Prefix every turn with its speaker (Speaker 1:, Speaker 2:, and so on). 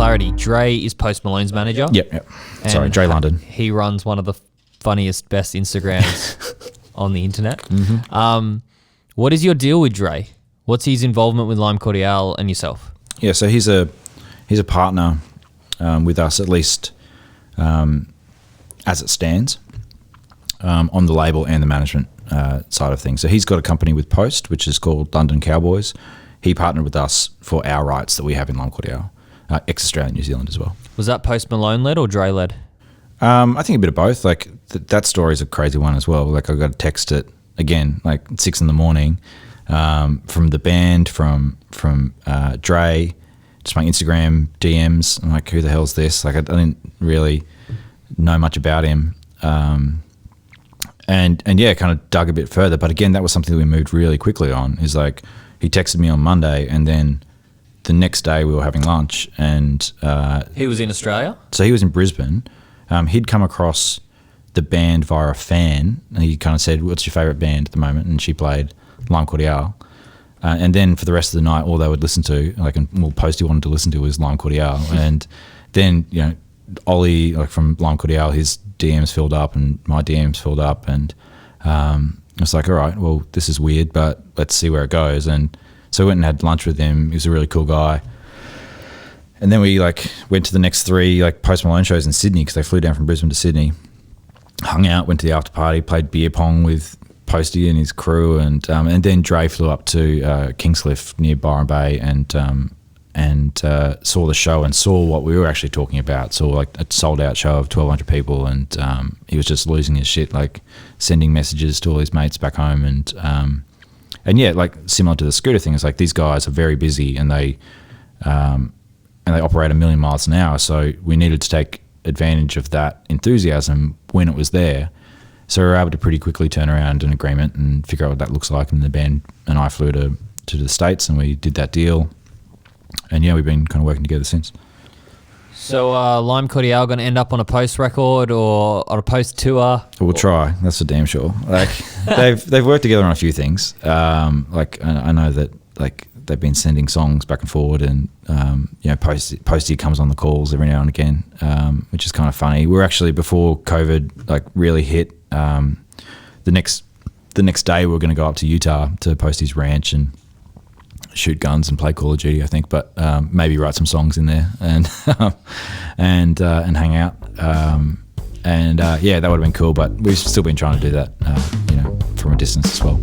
Speaker 1: clarity, Dre is Post Malone's manager.
Speaker 2: Yep. Sorry, Dre London.
Speaker 1: He runs one of the funniest, best Instagrams on the internet.
Speaker 2: Mm-hmm.
Speaker 1: What is your deal with Dre? What's his involvement with Lime Cordiale and yourself?
Speaker 2: Yeah, so he's a partner with us, at least as it stands, on the label and the management side of things. So he's got a company with Post, which is called London Cowboys. He partnered with us for our rights that we have in Lime Cordiale, ex-Australia, New Zealand as well.
Speaker 1: Was that Post Malone led or Dre led?
Speaker 2: I think a bit of both. Like that story is a crazy one as well. Like I got a text at again like 6 a.m. From the band, from Dre, just my Instagram DMs. I'm like, who the hell's this? Like I didn't really know much about him. And yeah, kind of dug a bit further. But again, that was something that we moved really quickly on. Is like he texted me on Monday, and then the next day we were having lunch, and
Speaker 1: he was in Australia.
Speaker 2: So he was in Brisbane. He'd come across the band via a fan, and he kind of said, "What's your favourite band at the moment?" And she played Lime Cordiale. And then for the rest of the night, all they would listen to, like, Posty wanted to listen to was Lime Cordiale. And then, you know, Ollie, like from Lime Cordiale, his DMs filled up and my DMs filled up. And I was like, all right, well, this is weird, but let's see where it goes. And so we went and had lunch with him. He was a really cool guy. And then we, like, went to the next 3, like, Post Malone shows in Sydney because they flew down from Brisbane to Sydney. Hung out, went to the after party, played beer pong with Posty and his crew, and then Dre flew up to Kingscliff near Byron Bay and saw the show and saw what we were actually talking about. Saw like a sold out show of 1,200 people, and he was just losing his shit, like sending messages to all his mates back home, and yeah, like similar to the Scooter thing, it's like these guys are very busy and they operate 1,000,000 miles an hour, so we needed to take advantage of that enthusiasm when it was there. So we were able to pretty quickly turn around an agreement and figure out what that looks like. And the band and I flew to the States and we did that deal. And yeah, we've been kind of working together since.
Speaker 1: So Lime Cordiale going to end up on a Post record or on a Post tour?
Speaker 2: We'll try. That's for damn sure. Like they've worked together on a few things. Like I know that like they've been sending songs back and forward, and you know, Posty comes on the calls every now and again, which is kind of funny. We're actually, before COVID like really hit, the next day we were going to go up to Utah to Posty's ranch and shoot guns and play Call of Duty, I think, but maybe write some songs in there and hang out. Yeah, that would have been cool, but we've still been trying to do that, you know, from a distance as well.